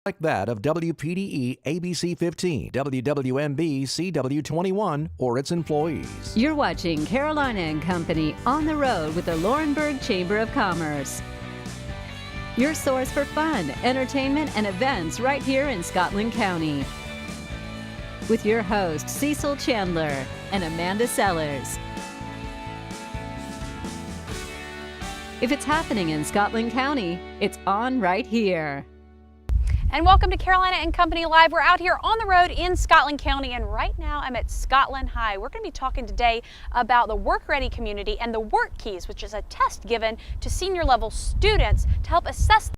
like that of WPDE ABC 15, WWMB CW21, or its employees. You're watching Carolina and Company on the road with the Laurinburg Chamber of Commerce. Your source for fun, entertainment, and events right here in Scotland County. With your hosts, Cecil Chandler and Amanda Sellers. If it's happening in Scotland County, it's on right here. And welcome to Carolina and Company Live. We're out here on the road in Scotland County, and right now I'm at Scotland High. We're going to be talking today about the Work Ready community and the Work Keys, which is a test given to senior level students to help assess.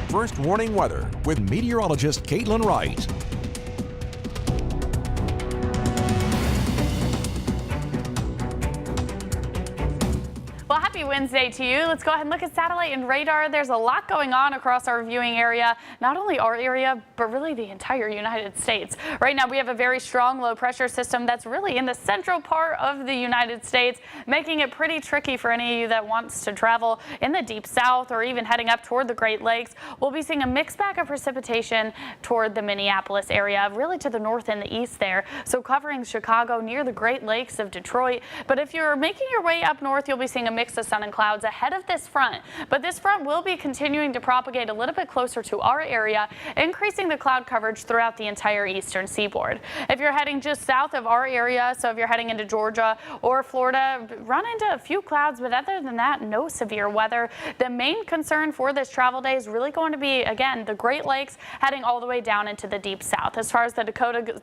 First warning weather with meteorologist Caitlin Wright. Well, happy Wednesday to you. Let's go ahead and look at satellite and radar. There's a lot going on across our viewing area, not only our area, but really the entire United States. Right now, we have a very strong low pressure system that's really in the central part of the United States, making it pretty tricky for any of you that wants to travel in the deep south or even heading up toward the Great Lakes. We'll be seeing a mixed bag of precipitation toward the Minneapolis area, really to the north and the east there. So covering Chicago near the Great Lakes of Detroit. But if you're making your way up north, you'll be seeing a mix of sun and clouds ahead of this front, but this front will be continuing to propagate a little bit closer to our area, increasing the cloud coverage throughout the entire eastern seaboard. If you're heading just south of our area, so if you're heading into Georgia or Florida, run into a few clouds, but other than that, no severe weather. The main concern for this travel day is really going to be, again, the Great Lakes heading all the way down into the deep south. As far as the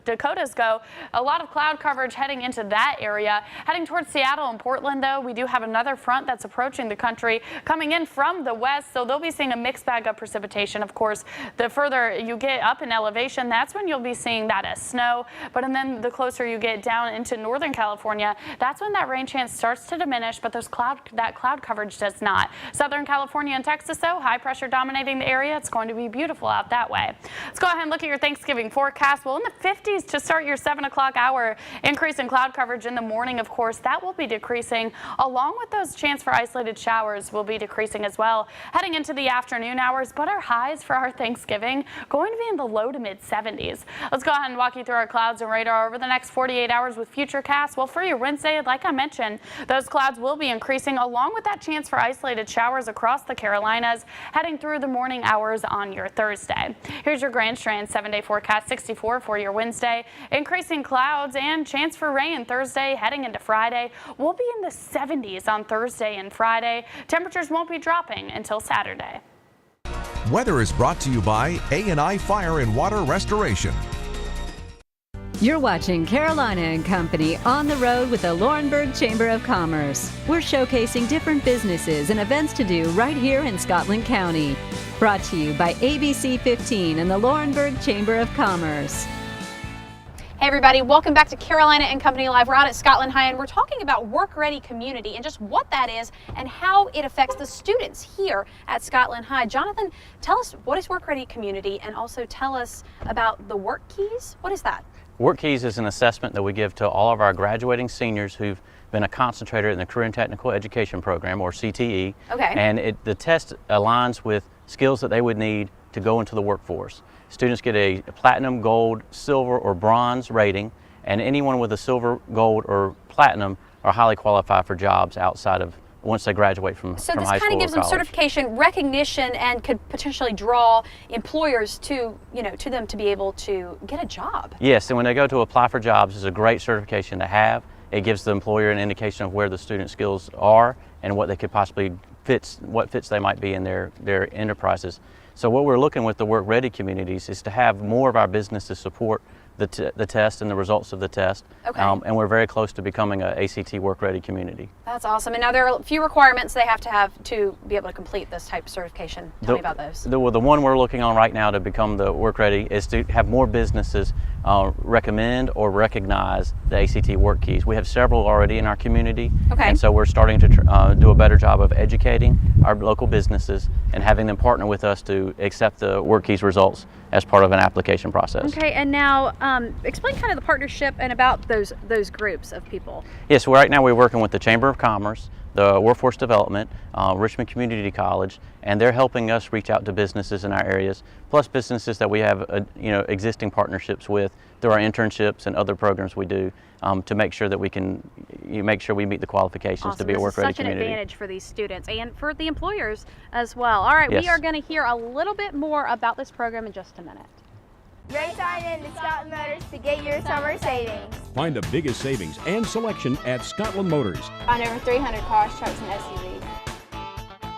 Dakotas go, a lot of cloud coverage heading into that area. Heading towards Seattle and Portland, though, we do have another front that's approaching the country coming in from the west, so they'll be seeing a mixed bag of precipitation. Of course, the further you get up in elevation, that's when you'll be seeing that as snow, but and then the closer you get down into Northern California, that's when that rain chance starts to diminish, but that cloud coverage does not. Southern California and Texas, though, high pressure dominating the area. It's going to be beautiful out that way. Let's go ahead and look at your Thanksgiving forecast. Well, in the 50s to start your 7 o'clock hour, increase in cloud coverage in the morning. Of course, that will be decreasing along with those chance for isolated showers will be decreasing as well heading into the afternoon hours, but our highs for our Thanksgiving going to be in the low to mid 70s. Let's go ahead and walk you through our clouds and radar over the next 48 hours with Futurecast. Well, for your Wednesday, like I mentioned, those clouds will be increasing along with that chance for isolated showers across the Carolinas heading through the morning hours on your Thursday. Here's your Grand Strand 7-day forecast. 64 for your Wednesday, increasing clouds and chance for rain Thursday heading into Friday. We'll be in the 70s on Thursday and Friday. Temperatures won't be dropping until Saturday. Weather is brought to you by A&I Fire and Water Restoration. You're watching Carolina and Company on the road with the Laurinburg Chamber of Commerce. We're showcasing different businesses and events to do right here in Scotland County. Brought to you by ABC 15 and the Laurinburg Chamber of Commerce. Hey everybody, welcome back to Carolina and Company Live. We're out at Scotland High and we're talking about Work Ready community and just what that is and how it affects the students here at Scotland High. Jonathan, tell us, what is Work Ready community, and also tell us about the Work Keys. What is that? Work Keys is an assessment that we give to all of our graduating seniors who've been a concentrator in the Career and Technical Education Program, or CTE. Okay. And the test aligns with skills that they would need to go into the workforce. Students get a platinum, gold, silver, or bronze rating, and anyone with a silver, gold, or platinum are highly qualified for jobs outside of once they graduate from high school or college. So this kind of gives them certification, recognition, and could potentially draw employers to them to be able to get a job. Yes, and when they go to apply for jobs, it's a great certification to have. It gives the employer an indication of where the student skills are and what they could possibly what fits they might be in their enterprises. So what we're looking with the Work Ready communities is to have more of our businesses support the test and the results of the test. Okay. And we're very close to becoming an ACT Work Ready community. That's awesome. And now there are a few requirements they have to be able to complete this type of certification. Tell me about those. The one we're looking on right now to become the Work Ready is to have more businesses recommend or recognize the ACT Work Keys. We have several already in our community. Okay. And so we're starting to do a better job of educating our local businesses and having them partner with us to accept the Work Keys results as part of an application process. Okay, and now explain kind of the partnership and about those groups of people. Yes, right now we're working with the Chamber of Commerce, the Workforce Development, Richmond Community College, and they're helping us reach out to businesses in our areas, plus businesses that we have existing partnerships with through our internships and other programs we do, to make sure that we can make sure we meet the qualifications to be a work-ready community. Such an advantage for these students and for the employers as well. All right, Yes. we are going to hear a little bit more about this program in just a minute. Race on in to Scotland Motors to get your summer savings. Find the biggest savings and selection at Scotland Motors. On over 300 cars, trucks, and SUVs.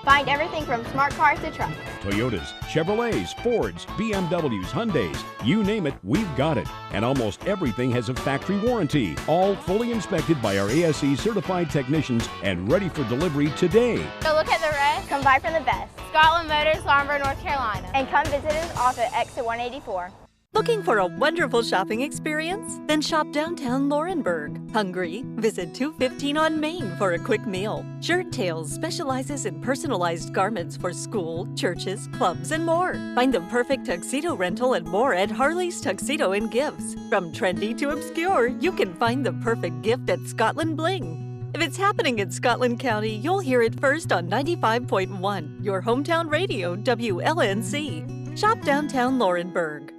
Find everything from smart cars to trucks. Toyotas, Chevrolets, Fords, BMWs, Hyundais, you name it, we've got it. And almost everything has a factory warranty, all fully inspected by our ASE certified technicians and ready for delivery today. So look at the rest, come buy from the best. Scotland Motors, Laurinburg, North Carolina. And come visit us off at exit 184. Looking for a wonderful shopping experience? Then shop downtown Laurinburg. Hungry? Visit 215 on Main for a quick meal. Shirt Tales specializes in personalized garments for school, churches, clubs, and more. Find the perfect tuxedo rental and more at Harley's Tuxedo and Gifts. From trendy to obscure, you can find the perfect gift at Scotland Bling. If it's happening in Scotland County, you'll hear it first on 95.1, your hometown radio, WLNC. Shop downtown Laurinburg.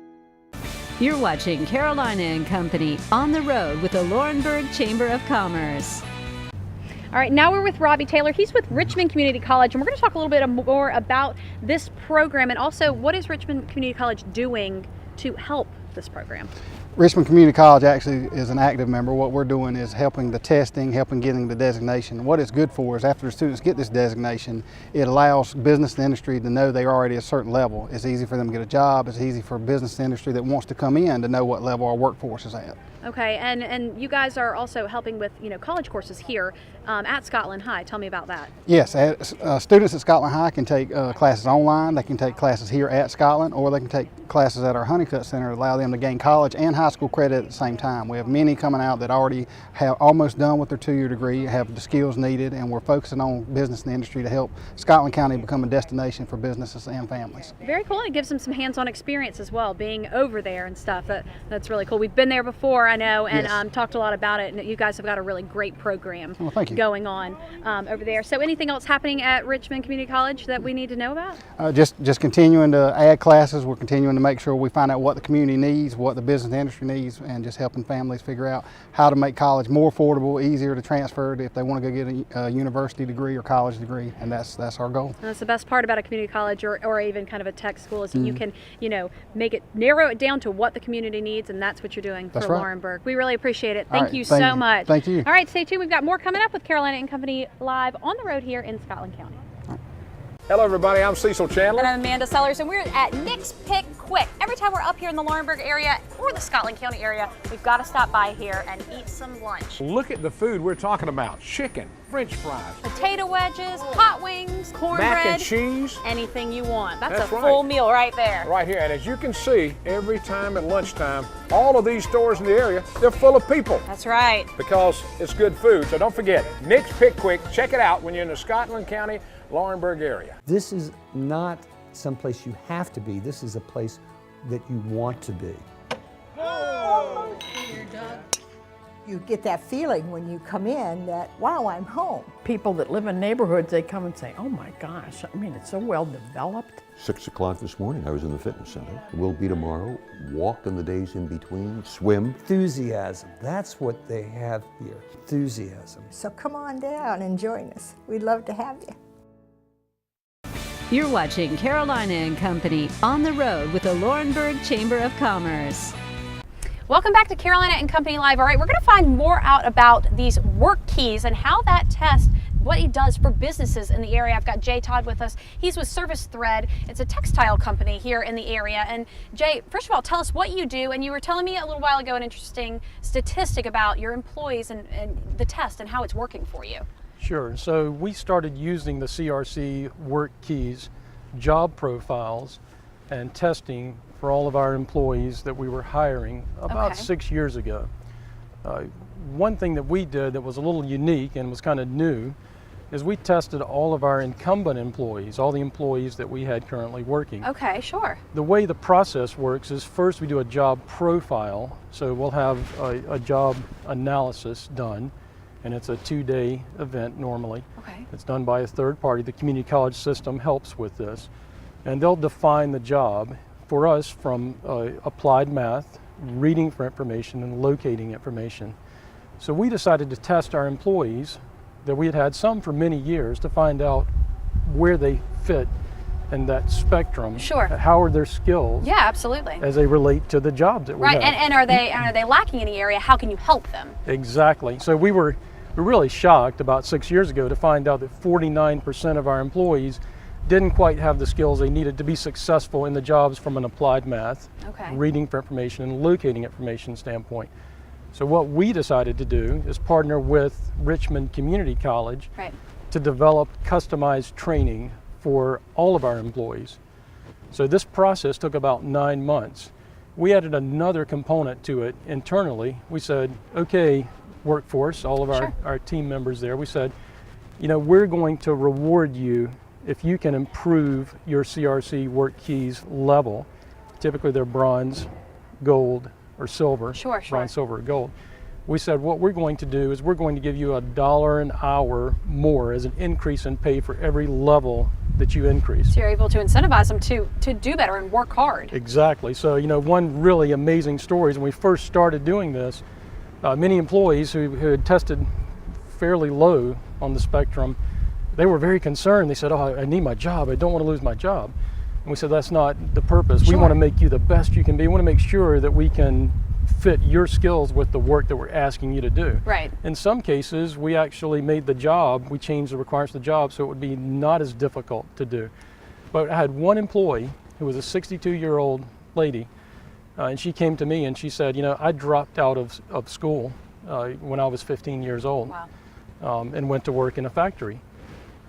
You're watching Carolina and Company on the road with the Laurinburg Chamber of Commerce. All right, now we're with Robbie Taylor. He's with Richmond Community College, and we're going to talk a little bit more about this program and also what is Richmond Community College doing to help this program. Richmond Community College actually is an active member. What we're doing is helping the testing, helping getting the designation. What it's good for is after the students get this designation, it allows business and industry to know they're already at a certain level. It's easy for them to get a job. It's easy for business and industry that wants to come in to know what level our workforce is at. Okay, and you guys are also helping with college courses here at Scotland High. Tell me about that. Yes, students at Scotland High can take classes online. They can take classes here at Scotland, or they can take classes at our Honeycutt Center to allow them to gain college and high school credit at the same time. We have many coming out that already have almost done with their two-year degree, have the skills needed, and we're focusing on business and industry to help Scotland County become a destination for businesses and families. Very cool. It gives them some hands-on experience as well, being over there and stuff. That's really cool. We've been there before, I know, and Yes. Talked a lot about it, and you guys have got a really great program Thank you. going on over there. So anything else happening at Richmond Community College that we need to know about? Just continuing to add classes. We're continuing to make sure we find out what the community needs, what the business and industry needs, and just helping families figure out how to make college more affordable, easier to transfer if they want to go get a university degree or college degree, and that's our goal. That's the best part about a community college or even kind of a tech school is that you can, narrow it down to what the community needs, and that's what you're doing for Laurinburg. We really appreciate it. Thank you so much. Thank you. All right, stay tuned. We've got more coming up with Carolina and Company live on the road here in Scotland County. Hello everybody, I'm Cecil Chandler. And I'm Amanda Sellers, and we're at Nick's Pick Quick. Every time we're up here in the Laurinburg area or the Scotland County area, we've got to stop by here and eat some lunch. Look at the food we're talking about. Chicken, French fries, Potato wedges, hot wings, cornbread. mac and cheese. Anything you want. That's a right. full meal right there. Right here, and as you can see, every time at lunchtime, all of these stores in the area, they're full of people. That's right. Because it's good food, so don't forget, Nick's Pick Quick. Check it out when you're in the Scotland County, Laurinburg area. This is not someplace you have to be. This is a place that you want to be. You get that feeling when you come in that, wow, I'm home. People that live in neighborhoods, they come and say, oh my gosh, I mean, it's so well developed. 6 o'clock this morning, I was in the fitness center. We'll be tomorrow, walk on the days in between, swim. Enthusiasm, that's what they have here, enthusiasm. So come on down and join us. We'd love to have you. You're watching Carolina and Company on the road with the Laurinburg Chamber of Commerce. Welcome back to Carolina and Company Live. All right, we're going to find more out about these work keys and how that test, what it does for businesses in the area. I've got Jay Todd with us. He's with Service Thread. It's a textile company here in the area. And Jay, first of all, tell us what you do. And you were telling me a little while ago an interesting statistic about your employees and the test and how it's working for you. Sure. So we started using the CRC work keys, job profiles, and testing for all of our employees that we were hiring about 6 years ago. One thing that we did that was a little unique and was kind of new is we tested all of our incumbent employees, all the employees that we had currently working. Okay, sure. The way the process works is first we do a job profile. So we'll have a job analysis done. and it's a 2-day event normally. Okay. It's done by a third party. The community college system helps with this. And they'll define the job for us from applied math, reading for information, and locating information. So we decided to test our employees, that we had had some for many years, to find out where they fit in that spectrum. Sure. How are their skills? Yeah, absolutely. As they relate to the jobs that we have. And are they lacking any area? How can you help them? Exactly. So we were really shocked about 6 years ago to find out that 49% of our employees didn't quite have the skills they needed to be successful in the jobs from an applied math, reading for information, and locating information standpoint. So what we decided to do is partner with Richmond Community College to develop customized training for all of our employees. So this process took about 9 months. We added another component to it internally. We said, okay, workforce, all of our team members there, we said, you know, we're going to reward you if you can improve your CRC work keys level. Typically they're bronze, gold, or silver. Bronze, silver, or gold. We said what we're going to do is we're going to give you $1 an hour more as an increase in pay for every level that you increase. So you're able to incentivize them to do better and work hard. Exactly. So, you know, one really amazing story is when we first started doing this, many employees who had tested fairly low on the spectrum, they were very concerned. They said, oh, I need my job. I don't want to lose my job. And we said, that's not the purpose. We want to make you the best you can be. We want to make sure that we can fit your skills with the work that we're asking you to do. Right. In some cases, we actually made the job, we changed the requirements of the job so it would be not as difficult to do. But I had one employee who was a 62-year-old lady, and she came to me and she said, you know, I dropped out of school when I was 15 years old and went to work in a factory.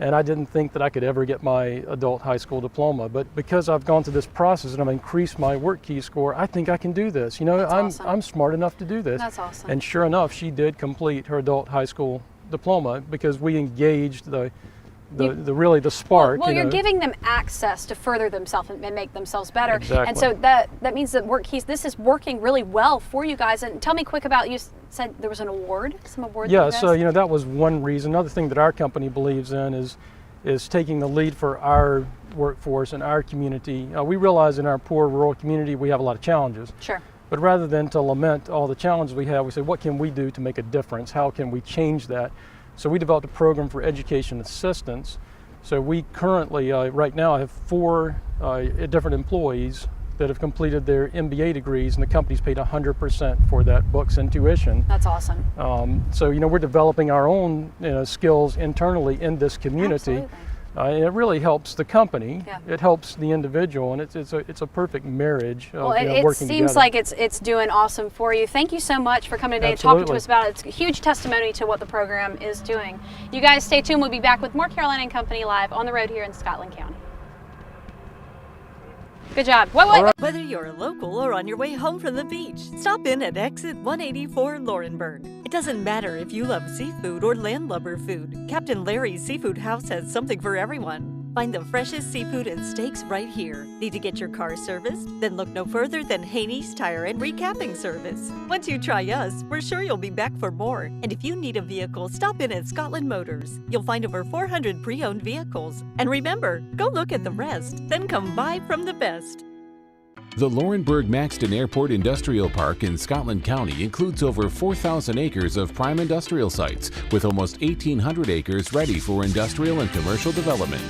And I didn't think that I could ever get my adult high school diploma, but because I've gone through this process and I've increased my work key score, I think I can do this. You know, I'm smart enough to do this. That's awesome. And sure enough, she did complete her adult high school diploma because we engaged the spark. Well, you're giving them access to further themselves and make themselves better. Exactly. And so that means that work keys, this is working really well for you guys. And tell me quick about, you said there was an award, some award. Yeah, so you know, that was one reason. Another thing that our company believes in is taking the lead for our workforce and our community. We realize in our poor rural community we have a lot of challenges. Sure. But rather than to lament all the challenges we have, we said, what can we do to make a difference? How can we change that? So we developed a program for education assistance. So we currently, right now, have 4 different employees that have completed their MBA degrees, and the company's paid 100% for that, books and tuition. That's awesome. So, you know, we're developing our own skills internally in this community. And it really helps the company. Yeah. It helps the individual, and it's a perfect marriage of working together. It seems like it's doing awesome for you. Thank you so much for coming today and talking to us about it. It's a huge testimony to what the program is doing. You guys stay tuned. We'll be back with more Carolina and Company live on the road here in Scotland County. Good job. Wait. Whether you're local or on your way home from the beach, stop in at Exit 184 Laurinburg. It doesn't matter if you love seafood or landlubber food. Captain Larry's Seafood House has something for everyone. Find the freshest seafood and steaks right here. Need to get your car serviced? Then look no further than Haney's Tire and Recapping Service. Once you try us, we're sure you'll be back for more. And if you need a vehicle, stop in at Scotland Motors. You'll find over 400 pre-owned vehicles. And remember, go look at the rest, then come buy from the best. The Laurinburg Maxton Airport Industrial Park in Scotland County includes over 4,000 acres of prime industrial sites, with almost 1,800 acres ready for industrial and commercial development.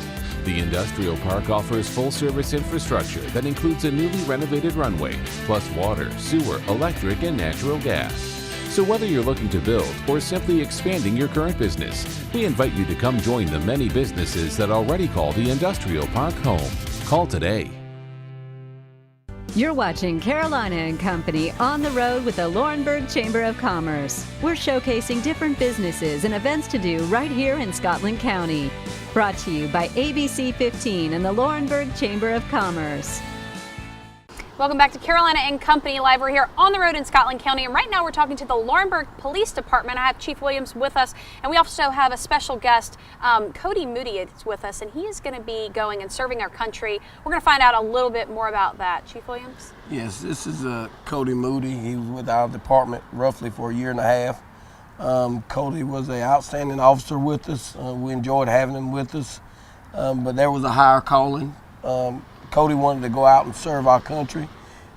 The industrial park offers full-service infrastructure that includes a newly renovated runway, plus water, sewer, electric, and natural gas. So whether you're looking to build or simply expanding your current business, we invite you to come join the many businesses that already call the industrial park home. Call today. You're watching Carolina and Company on the road with the Laurinburg Chamber of Commerce. We're showcasing different businesses and events to do right here in Scotland County. Brought to you by ABC 15 and the Laurinburg Chamber of Commerce. Welcome back to Carolina and Company Live. We're here on the road in Scotland County, and right now we're talking to the Laurinburg Police Department. I have Chief Williams with us, and we also have a special guest, Cody Moody, is with us, and he is going to be going and serving our country. We're going to find out a little bit more about that. Chief Williams? Yes, this is Cody Moody. He was with our department roughly for a year and a half. Cody was an outstanding officer with us. We enjoyed having him with us, but there was a higher calling. Cody wanted to go out and serve our country,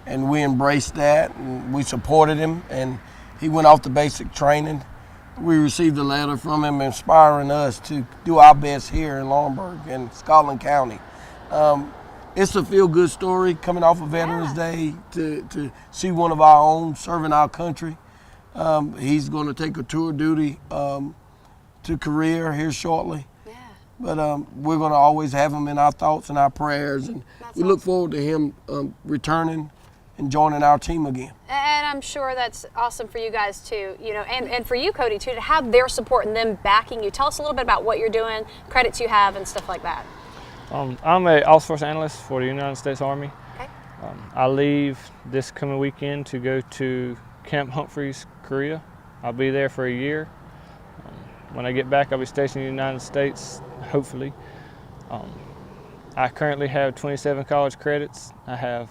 and we embraced that, and we supported him, and he went off to basic training. We received a letter from him inspiring us to do our best here in Laurinburg and Scotland County. It's a feel-good story coming off of Veterans Day to see one of our own serving our country. He's going to take a tour of duty to career here shortly. But we're going to always have him in our thoughts and our prayers, and we look forward to him returning and joining our team again. And I'm sure that's awesome for you guys too, you know, and for you, Cody, too, to have their support and them backing you. Tell us a little bit about what you're doing, credits you have, and stuff like that. I'm an Officer Force Analyst for the United States Army. Okay. I leave this coming weekend to go to Camp Humphreys, Korea. I'll be there for a year. When I get back, I'll be stationed in the United States, hopefully. I currently have 27 college credits. I have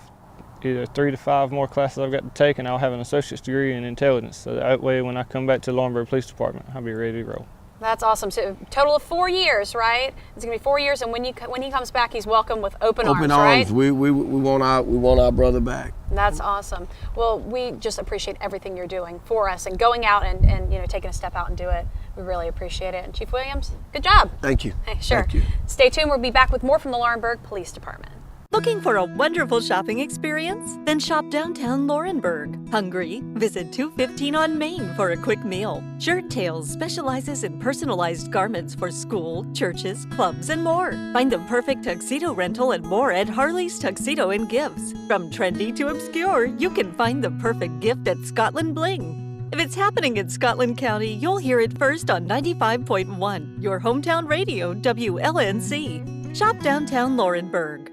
either 3 to 5 more classes I've got to take, and I'll have an associate's degree in intelligence. So that way, when I come back to the Laurinburg Police Department, I'll be ready to roll. That's awesome. So total of 4 years, right? It's gonna be 4 years, and when he comes back, he's welcome with open arms, right? We want our brother back. That's awesome. Well, we just appreciate everything you're doing for us and going out and you know, taking a step out and do it. We really appreciate it. And Chief Williams, good job. Thank you. Hey, sure. Thank you. Stay tuned. We'll be back with more from the Laurinburg Police Department. Looking for a wonderful shopping experience? Then shop downtown Laurinburg. Hungry? Visit 215 on Main for a quick meal. Shirt Tales specializes in personalized garments for school, churches, clubs, and more. Find the perfect tuxedo rental and more at Harley's Tuxedo and Gifts. From trendy to obscure, you can find the perfect gift at Scotland Bling. If it's happening in Scotland County, you'll hear it first on 95.1, your hometown radio, WLNC. Shop downtown Laurinburg.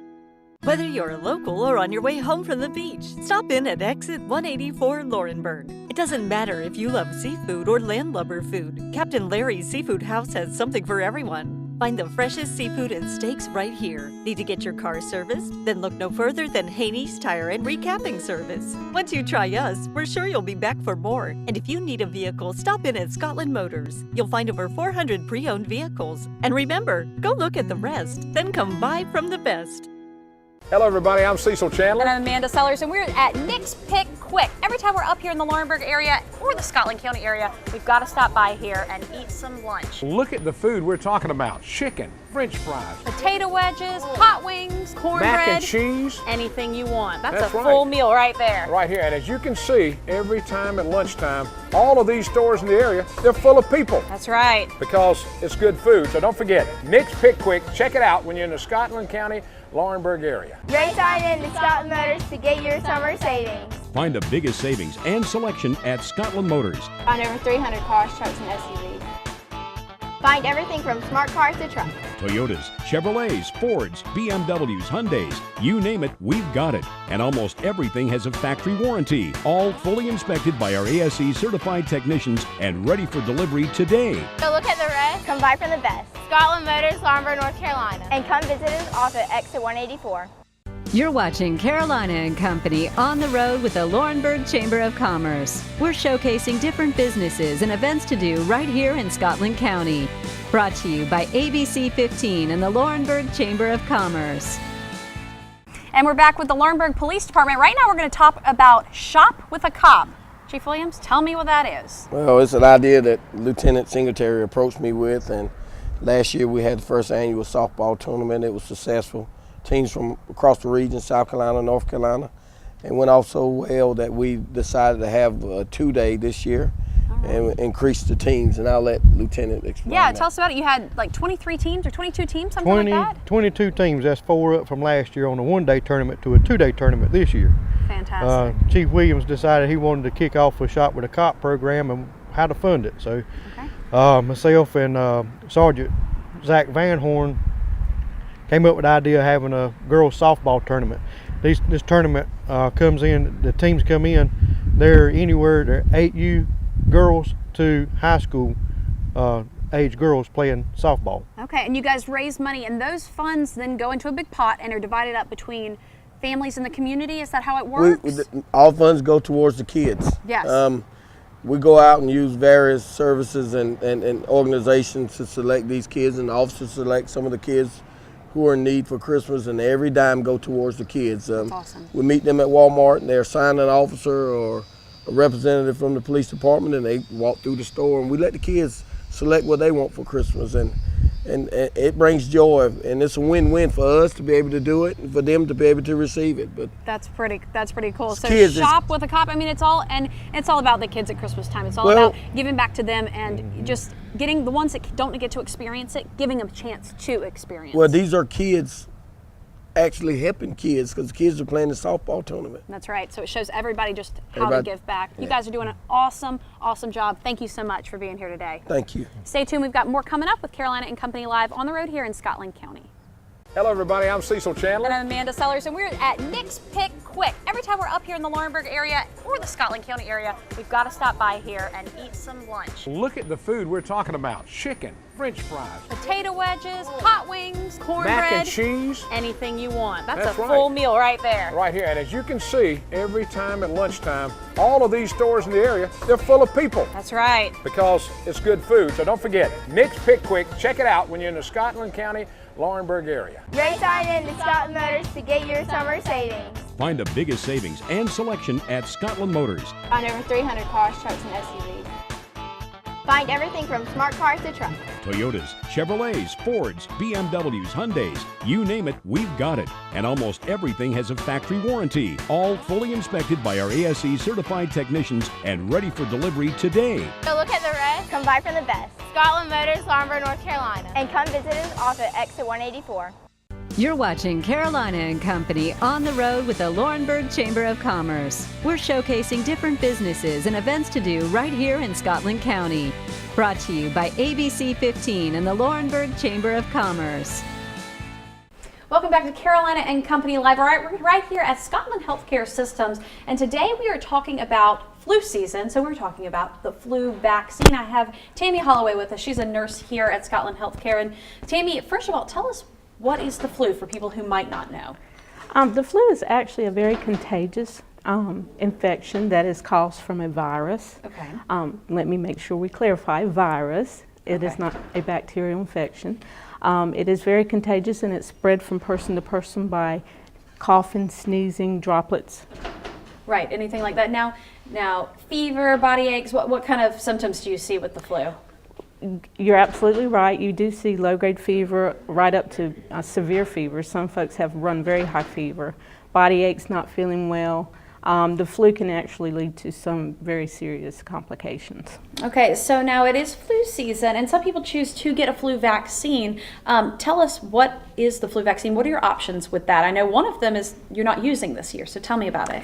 Whether you're a local or on your way home from the beach, stop in at Exit 184 Laurinburg. It doesn't matter if you love seafood or landlubber food. Captain Larry's Seafood House has something for everyone. Find the freshest seafood and steaks right here. Need to get your car serviced? Then look no further than Haney's Tire and Recapping Service. Once you try us, we're sure you'll be back for more. And if you need a vehicle, stop in at Scotland Motors. You'll find over 400 pre-owned vehicles. And remember, go look at the rest, then come buy from the best. Hello everybody, I'm Cecil Chandler. And I'm Amanda Sellers, and we're at Nick's Pick Quick. Every time we're up here in the Laurinburg area or the Scotland County area, we've got to stop by here and eat some lunch. Look at the food we're talking about. Chicken, French fries, potato wedges, hot wings, cornbread, mac and cheese. Anything you want. That's a right. full meal right there. Right here, and as you can see, every time at lunchtime, all of these stores in the area, they're full of people. That's right. Because it's good food, so don't forget, Nick's Pick Quick, check it out when you're in the Scotland County, Laurinburg area. Race on in to Scotland Motors to get your summer savings. Find the biggest savings and selection at Scotland Motors. Find over 300 cars, trucks, and SUVs. Find everything from smart cars to trucks. Toyotas, Chevrolets, Fords, BMWs, Hyundais, you name it, we've got it. And almost everything has a factory warranty, all fully inspected by our ASE certified technicians and ready for delivery today. So look at the rest, come buy from the best. Scotland Motors, Laurinburg, North Carolina. And come visit us off at Exit 184. You're watching Carolina and Company on the road with the Laurinburg Chamber of Commerce. We're showcasing different businesses and events to do right here in Scotland County. Brought to you by ABC 15 and the Laurinburg Chamber of Commerce. And we're back with the Laurinburg Police Department. Right now we're going to talk about Shop with a Cop. Chief Williams, tell me what that is. Well, it's an idea that Lieutenant Singletary approached me with, and last year we had the first annual softball tournament. It was successful. Teams from across the region, South Carolina, North Carolina, and went off so well that we decided to have a 2-day this year and increase the teams, and I'll let Lieutenant explain. Yeah, that. Tell us about it. You had like 23 teams or 22 teams, something like that? 22 teams, that's 4 up from last year on a 1-day tournament to a 2-day tournament this year. Fantastic. Chief Williams decided he wanted to kick off a Shop with a Cop program and how to fund it. So myself and Sergeant Zach Van Horn came up with the idea of having a girls softball tournament. This tournament comes in, the teams come in, they're anywhere, they're 8U girls to high school age girls playing softball. Okay, and you guys raise money, and those funds then go into a big pot and are divided up between families in the community. Is that how it works? All funds go towards the kids. Yes. we go out and use various services and organizations to select these kids, and the officers select some of the kids who are in need for Christmas, and every dime go towards the kids. That's awesome. We meet them at Walmart, and they're assigned an officer or a representative from the police department, and they walk through the store, and we let the kids select what they want for Christmas, and it brings joy, and it's a win-win for us to be able to do it and for them to be able to receive it. But that's pretty cool. So kids, shop with a cop. I mean, it's all about the kids at Christmas time. It's all about giving back to them and just getting the ones that don't get to experience it, giving them a chance to experience. Well, these are kids actually helping kids, because kids are playing the softball tournament. That's right. So it shows everybody just how to give back. You guys are doing an awesome job. Thank you so much for being here today. Thank you. Stay tuned. We've got more coming up with Carolina and Company Live on the road here in Scotland County. Hello everybody, I'm Cecil Chandler. And I'm Amanda Sellers, and we're at Nick's Pick Quick. Every time we're up here in the Laurinburg area or the Scotland County area, we've got to stop by here and eat some lunch. Look at the food we're talking about. Chicken, French fries, potato wedges, hot wings, cornbread. Mac and cheese. Anything you want. That's a right. full meal right there. Right here, and as you can see, every time at lunchtime, all of these stores in the area, they're full of people. That's right. Because it's good food, so don't forget, Nick's Pick Quick, check it out when you're in the Scotland County, Laurinburg area. Race on in to Scotland Motors to get your summer savings. Find the biggest savings and selection at Scotland Motors. Find over 300 cars, trucks, and SUVs. Find everything from smart cars to trucks. Toyotas, Chevrolets, Fords, BMWs, Hyundais, you name it, we've got it. And almost everything has a factory warranty. All fully inspected by our ASE certified technicians and ready for delivery today. So look at the rest, come buy from the best. Scotland Motors, Laurinburg, North Carolina. And come visit us off at exit 184. You're watching Carolina and Company on the road with the Laurinburg Chamber of Commerce. We're showcasing different businesses and events to do right here in Scotland County. Brought to you by ABC 15 and the Laurinburg Chamber of Commerce. Welcome back to Carolina and Company Live. We're right here at Scotland Healthcare Systems, and today we are talking about flu season. So we're talking about the flu vaccine. I have Tammy Holloway with us. She's a nurse here at Scotland Healthcare. And Tammy, first of all, tell us, what is the flu for people who might not know? The flu is actually a very contagious infection that is caused from a virus. Okay. Let me make sure we clarify, virus. It is not a bacterial infection. It is very contagious, and it's spread from person to person by coughing, sneezing, droplets. Right, anything like that. Now fever, body aches, what kind of symptoms do you see with the flu? You're absolutely right. You do see low-grade fever right up to severe fever. Some folks have run very high fever. Body aches, not feeling well. The flu can actually lead to some very serious complications. Okay, so now it is flu season, and some people choose to get a flu vaccine. Tell us, what is the flu vaccine? What are your options with that? I know one of them is you're not using this year, so tell me about it.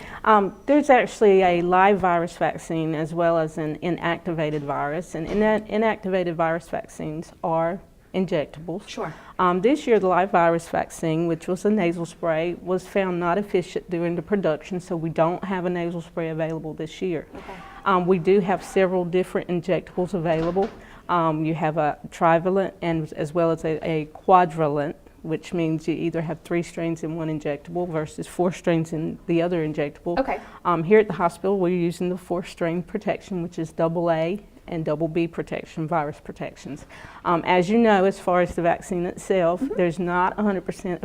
There's actually a live virus vaccine as well as an inactivated virus, and inactivated virus vaccines are injectables. Sure. This year, the live virus vaccine, which was a nasal spray, was found not efficient during the production, so we don't have a nasal spray available this year. Okay. We do have several different injectables available. You have a trivalent and as well as a quadrivalent, which means you either have 3 strains in one injectable versus 4 strains in the other injectable. Okay. Here at the hospital, we're using the 4-strain protection, which is AA and AA protection, virus protections. As you know, as far as the vaccine itself, there's not 100%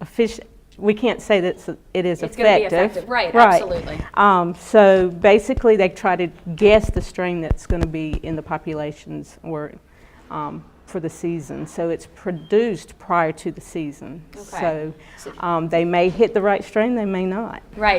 efficient. We can't say that it is it's effective. It's going to be effective, right, absolutely. So basically they try to guess the strain that's going to be in the populations or for the season. So it's produced prior to the season. Okay. So they may hit the right strain, they may not. Right,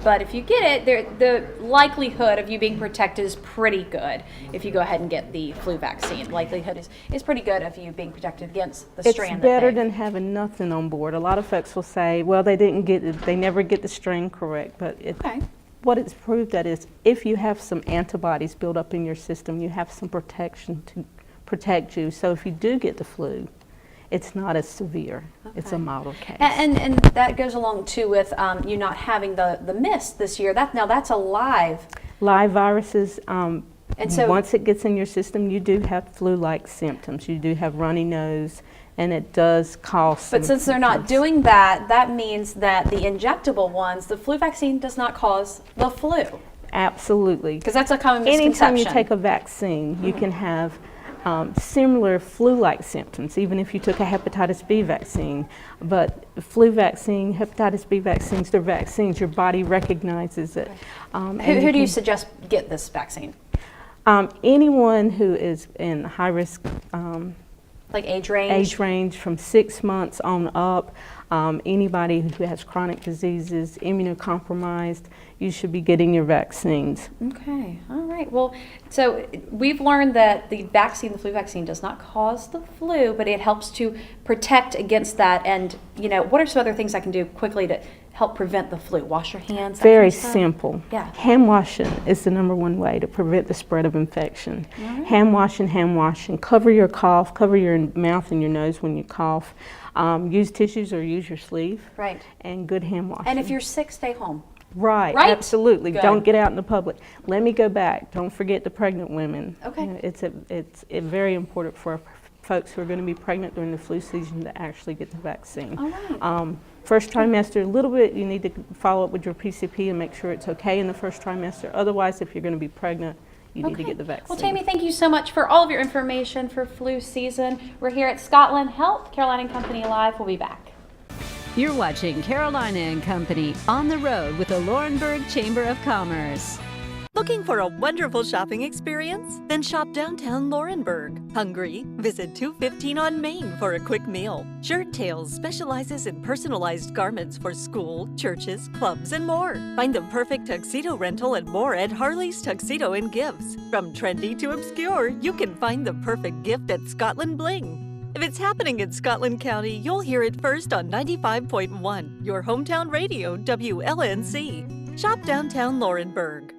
but if you get it, the likelihood of you being protected is pretty good if you go ahead and get the flu vaccine. Likelihood is pretty good of you being protected against the strain. It's better than having nothing on board. A lot of folks will say, well, they didn't get it, they never get the strain correct, but what it's proved that is if you have some antibodies built up in your system, you have some protection to protect you. So if you do get the flu, it's not as severe. Okay. It's a milder case. And that goes along too with you not having the mist this year. That's a live viruses. And so once it gets in your system, you do have flu-like symptoms. You do have runny nose, and it does cause some But since they're not doing that, that means that the injectable ones, the flu vaccine does not cause the flu. Absolutely. Because that's a common misconception. Anytime you take a vaccine, you can have similar flu-like symptoms, even if you took a hepatitis B vaccine. But flu vaccine, hepatitis B vaccines, they're vaccines. Your body recognizes it. Who do you suggest get this vaccine? Anyone who is in high risk, like age range from 6 months on up. Anybody who has chronic diseases, immunocompromised, you should be getting your vaccines. Okay, all right. Well, so we've learned that the flu vaccine does not cause the flu, but it helps to protect against that. And, you know, what are some other things I can do quickly to help prevent the flu? Wash your hands? Very simple. Yeah. Hand washing is the #1 way to prevent the spread of infection. Right. Hand washing. Cover your cough, cover your mouth and your nose when you cough. Use tissues or use your sleeve. Right. And good hand washing. And if you're sick, stay home. Right, absolutely. Good. Don't get out in the public. Let me go back. Don't forget the pregnant women. Okay. You know, it's very important for folks who are going to be pregnant during the flu season to actually get the vaccine. All right. First trimester, a little bit, you need to follow up with your PCP and make sure it's okay in the first trimester. Otherwise, if you're going to be pregnant, you need to get the vaccine. Well, Tammy, thank you so much for all of your information for flu season. We're here at Scotland Health, Carolina and Company Live. We'll be back. You're watching Carolina and Company on the road with the Laurinburg Chamber of Commerce. Looking for a wonderful shopping experience? Then shop downtown Laurinburg. Hungry? Visit 215 on Main for a quick meal. Shirt Tales specializes in personalized garments for school, churches, clubs, and more. Find the perfect tuxedo rental and more at Harley's Tuxedo and Gifts. From trendy to obscure, you can find the perfect gift at Scotland Bling. If it's happening in Scotland County, you'll hear it first on 95.1, your hometown radio, WLNC. Shop downtown Laurinburg.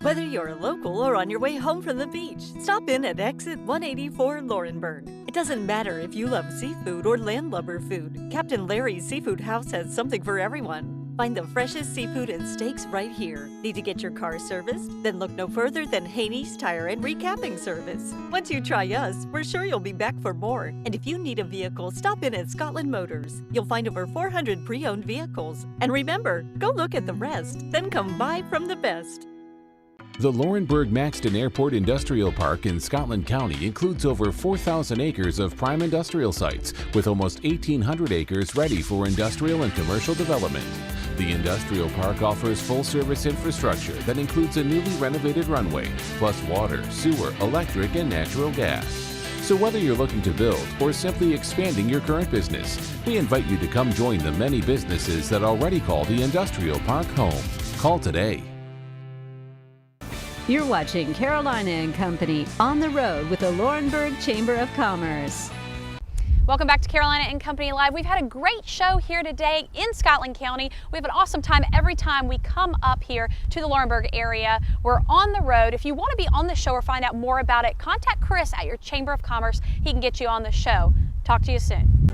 Whether you're local or on your way home from the beach, stop in at Exit 184 Laurinburg. It doesn't matter if you love seafood or landlubber food, Captain Larry's Seafood House has something for everyone. Find the freshest seafood and steaks right here. Need to get your car serviced? Then look no further than Haney's Tire and Recapping Service. Once you try us, we're sure you'll be back for more. And if you need a vehicle, stop in at Scotland Motors. You'll find over 400 pre-owned vehicles. And remember, go look at the rest, then come buy from the best. The Laurinburg-Maxton Airport Industrial Park in Scotland County includes over 4,000 acres of prime industrial sites, with almost 1,800 acres ready for industrial and commercial development. The industrial park offers full-service infrastructure that includes a newly renovated runway, plus water, sewer, electric, and natural gas. So whether you're looking to build or simply expanding your current business, we invite you to come join the many businesses that already call the industrial park home. Call today. You're watching Carolina and Company on the road with the Laurinburg Chamber of Commerce. Welcome back to Carolina and Company Live. We've had a great show here today in Scotland County. We have an awesome time every time we come up here to the Laurinburg area. We're on the road. If you want to be on the show or find out more about it, contact Chris at your Chamber of Commerce. He can get you on the show. Talk to you soon.